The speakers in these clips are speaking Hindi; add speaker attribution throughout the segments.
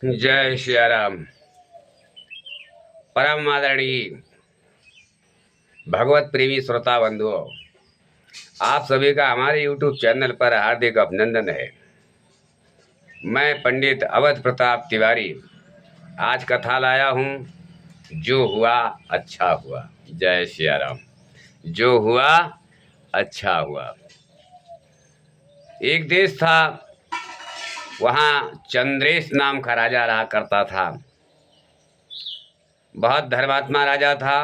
Speaker 1: जय श्री राम। परम आदरणीय भगवत प्रेमी श्रोता बंधुओं, आप सभी का हमारे YouTube चैनल पर हार्दिक अभिनंदन है। मैं पंडित अवध प्रताप तिवारी आज कथा लाया हूँ, जो हुआ अच्छा हुआ। जय श्री राम। जो हुआ अच्छा हुआ। एक देश था, वहाँ चंद्रेश नाम का राजा रहा करता था। बहुत धर्मात्मा राजा था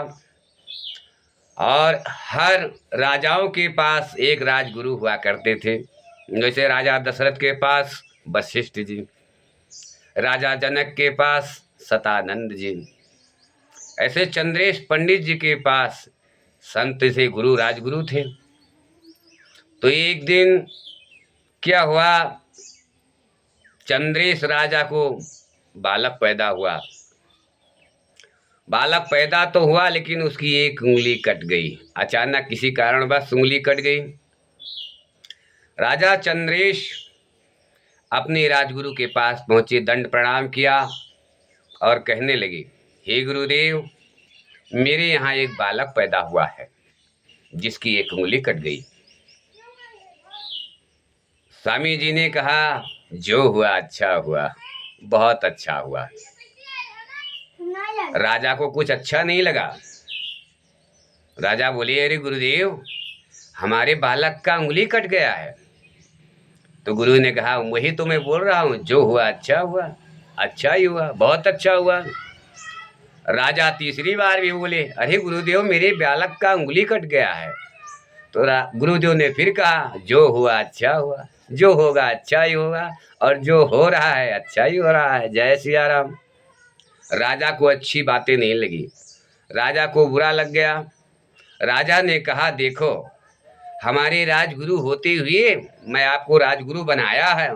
Speaker 1: और हर राजाओं के पास एक राजगुरु हुआ करते थे। जैसे राजा दशरथ के पास वशिष्ठ जी, राजा जनक के पास सतानंद जी, ऐसे चंद्रेश पंडित जी के पास संत से गुरु राजगुरु थे। तो एक दिन क्या हुआ, चंद्रेश राजा को बालक पैदा हुआ। बालक पैदा तो हुआ, लेकिन उसकी एक उंगली कट गई। अचानक किसी कारणवश उंगली कट गई। राजा चंद्रेश अपने राजगुरु के पास पहुंचे, दंड प्रणाम किया और कहने लगे, हे गुरुदेव, मेरे यहाँ एक बालक पैदा हुआ है जिसकी एक उंगली कट गई। स्वामी जी ने कहा, जो हुआ अच्छा हुआ, बहुत अच्छा हुआ। राजा को कुछ अच्छा नहीं लगा। राजा बोले, अरे गुरुदेव, हमारे बालक का उंगली कट गया है। तो गुरु ने कहा, वही तो मैं बोल रहा हूँ, जो हुआ अच्छा हुआ, अच्छा ही हुआ, बहुत अच्छा हुआ। राजा तीसरी बार भी बोले, अरे गुरुदेव, मेरे बालक का उंगली कट गया है। तो गुरुदेव ने फिर कहा, जो हुआ अच्छा हुआ, जो होगा अच्छा ही होगा, और जो हो रहा है अच्छा ही हो रहा है। जय सिया राम। राजा को अच्छी बातें नहीं लगी, राजा को बुरा लग गया। राजा ने कहा, देखो, हमारे राजगुरु होते हुए मैं आपको राजगुरु बनाया है,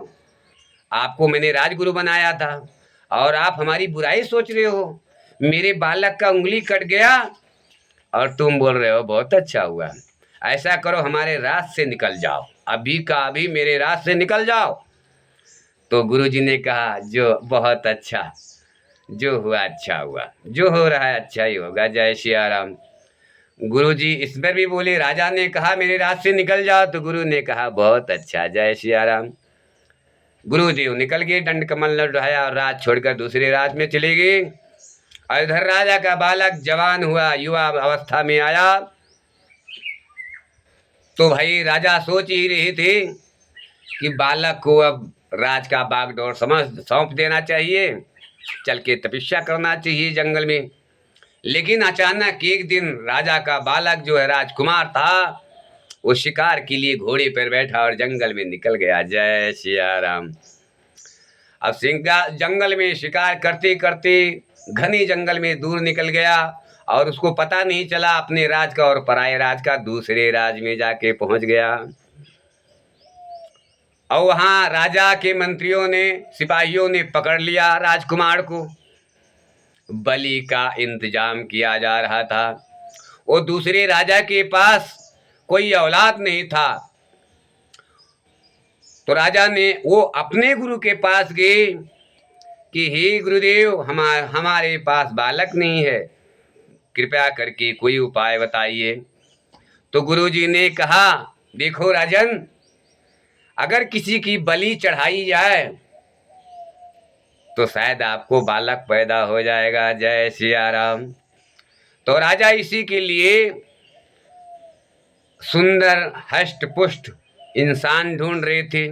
Speaker 1: आपको मैंने राजगुरु बनाया था, और आप हमारी बुराई सोच रहे हो। मेरे बालक का उंगली कट गया और तुम बोल रहे हो बहुत अच्छा हुआ। ऐसा करो, हमारे राज से निकल जाओ, अभी का अभी मेरे राज से निकल जाओ। तो गुरुजी ने कहा, जो बहुत अच्छा, जो हुआ अच्छा हुआ, जो हो रहा है अच्छा ही होगा। जय सिया राम। गुरुजी इस पर भी बोले, राजा ने कहा मेरे राज से निकल जाओ, तो गुरु ने कहा बहुत अच्छा। जय सिया राम। गुरुदेव निकल गए, दंड कमल न उठाया और राज छोड़कर दूसरे राज में चले गए। और इधर राजा का बालक जवान हुआ, युवा अवस्था में आया। तो भाई राजा सोच ही रहे थे कि बालक को अब राज का बागडोर समझ सौंप देना चाहिए, चल के तपस्या करना चाहिए जंगल में। लेकिन अचानक एक दिन राजा का बालक जो है राजकुमार था, वो शिकार के लिए घोड़े पर बैठा और जंगल में निकल गया। जय सिया राम। अब जंगल में शिकार करते करते घने जंगल में दूर निकल गया, और उसको पता नहीं चला अपने राज का और पराये राज का, दूसरे राज में जाके पहुंच गया। और वहां राजा के मंत्रियों ने, सिपाहियों ने पकड़ लिया राजकुमार को। बलि का इंतजाम किया जा रहा था। वो दूसरे राजा के पास कोई औलाद नहीं था, तो राजा ने वो अपने गुरु के पास गए कि हे गुरुदेव, हमारे पास बालक नहीं है, कृपया करके कोई उपाय बताइए। तो गुरुजी ने कहा, देखो राजन, अगर किसी की बलि चढ़ाई जाए तो शायद आपको बालक पैदा हो जाएगा। जय सिया राम। तो राजा इसी के लिए सुंदर हष्ट पुष्ट इंसान ढूंढ रहे थे,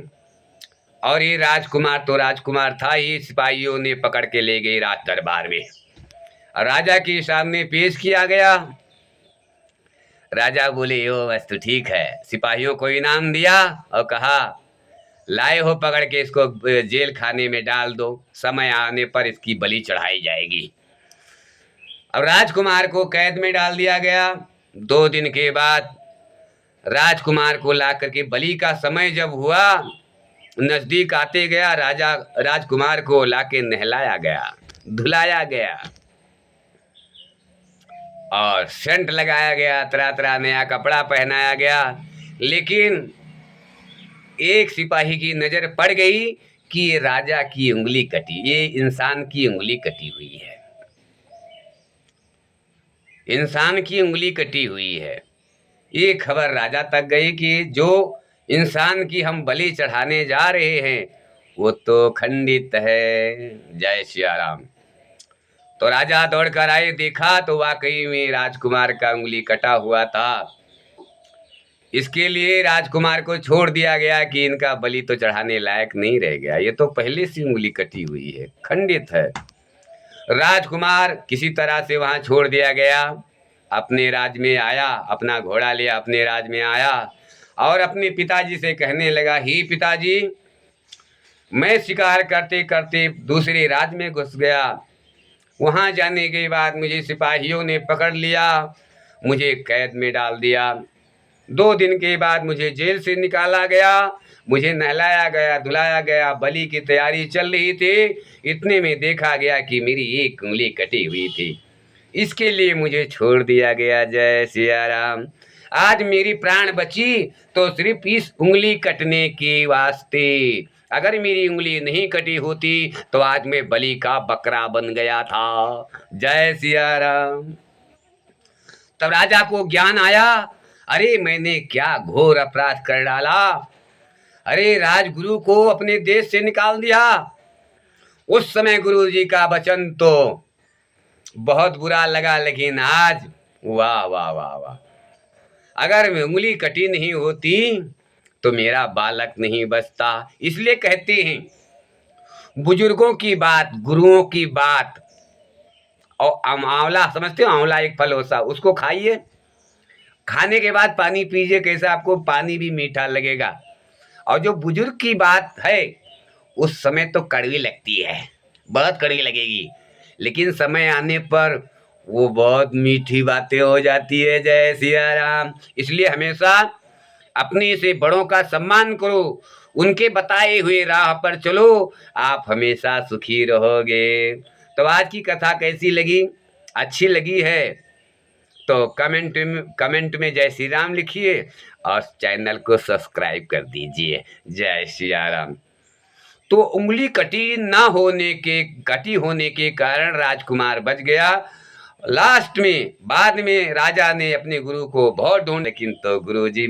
Speaker 1: और ये राजकुमार तो राजकुमार था ही। सिपाहियों ने पकड़ के ले गए राज दरबार में, और राजा के सामने पेश किया गया। राजा बोले, यो बस तो ठीक है। सिपाहियों को इनाम दिया और कहा, लाए हो पकड़ के इसको जेल खाने में डाल दो, समय आने पर इसकी बलि चढ़ाई जाएगी। अब राजकुमार को कैद में डाल दिया गया। 2 दिन के बाद राजकुमार को ला करके बलि का समय जब हुआ, नजदीक आते गया, राजकुमार को लाके नहलाया गया, धुलाया गया, और सेंट लगाया गया, तरह तरह नया कपड़ा पहनाया गया। लेकिन एक सिपाही की नजर पड़ गई कि ये राजा की उंगली कटी, ये इंसान की उंगली कटी हुई है, इंसान की उंगली कटी हुई है। ये खबर राजा तक गई कि जो इंसान की हम बलि चढ़ाने जा रहे हैं वो तो खंडित है। जय सिया राम। तो राजा दौड़ कर आए, देखा तो वाकई में राजकुमार का उंगली कटा हुआ था। इसके लिए राजकुमार को छोड़ दिया गया कि इनका बलि तो चढ़ाने लायक नहीं रह गया, ये तो पहले से उंगली कटी हुई है, खंडित है। राजकुमार किसी तरह से वहां छोड़ दिया गया, अपने राज में आया, अपना घोड़ा लिया, अपने राज में आया और अपने पिताजी से कहने लगा, ही पिताजी, मैं शिकार करते करते दूसरे राज में घुस गया। वहां जाने के बाद मुझे सिपाहियों ने पकड़ लिया, मुझे कैद में डाल दिया। 2 दिन के बाद मुझे जेल से निकाला गया, मुझे नहलाया गया, धुलाया गया, बलि की तैयारी चल रही थी। इतने में देखा गया कि मेरी एक उंगली कटी हुई थी, इसके लिए मुझे छोड़ दिया गया। जय सिया राम। आज मेरी प्राण बची तो सिर्फ इस उंगली कटने के वास्ते। अगर मेरी उंगली नहीं कटी होती तो आज मैं बलि का बकरा बन गया था। जय सिया राम। तब राजा को ज्ञान आया, अरे मैंने क्या घोर अपराध कर डाला, अरे राजगुरु को अपने देश से निकाल दिया। उस समय गुरु जी का वचन तो बहुत बुरा लगा, लेकिन आज वाह वाह वाह वाह, अगर उंगली कटी नहीं होती तो मेरा बालक नहीं बचता। इसलिए कहते हैं बुजुर्गों की बात, गुरुओं की बात। और आंवला समझते हो, आंवला एक फल होता, उसको खाइए, खाने के बाद पानी पीजिए, कैसा आपको पानी भी मीठा लगेगा। और जो बुजुर्ग की बात है उस समय तो कड़वी लगती है, बहुत कड़वी लगेगी, लेकिन समय आने पर वो बहुत मीठी बातें हो जाती है। जय सिया राम। इसलिए हमेशा अपने से बड़ों का सम्मान करो, उनके बताए हुए राह पर चलो, आप हमेशा सुखी रहोगे। तो आज की कथा कैसी लगी? अच्छी लगी है तो कमेंट में जय श्री राम लिखिए और चैनल को सब्सक्राइब कर दीजिए। जय सिया राम। तो उंगली कटी होने के कारण राजकुमार बच गया। लास्ट में बाद में राजा ने अपने गुरु को बहुत ढूंढ, लेकिन तो गुरु जी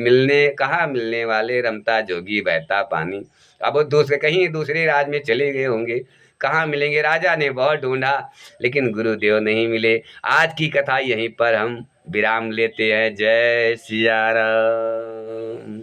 Speaker 1: कहाँ मिलने वाले, रमता जोगी बहता पानी। अब वो कहीं दूसरे राज में चले गए होंगे, कहाँ मिलेंगे। राजा ने बहुत ढूंढा लेकिन गुरुदेव नहीं मिले। आज की कथा यहीं पर हम विराम लेते हैं। जय सिया राम।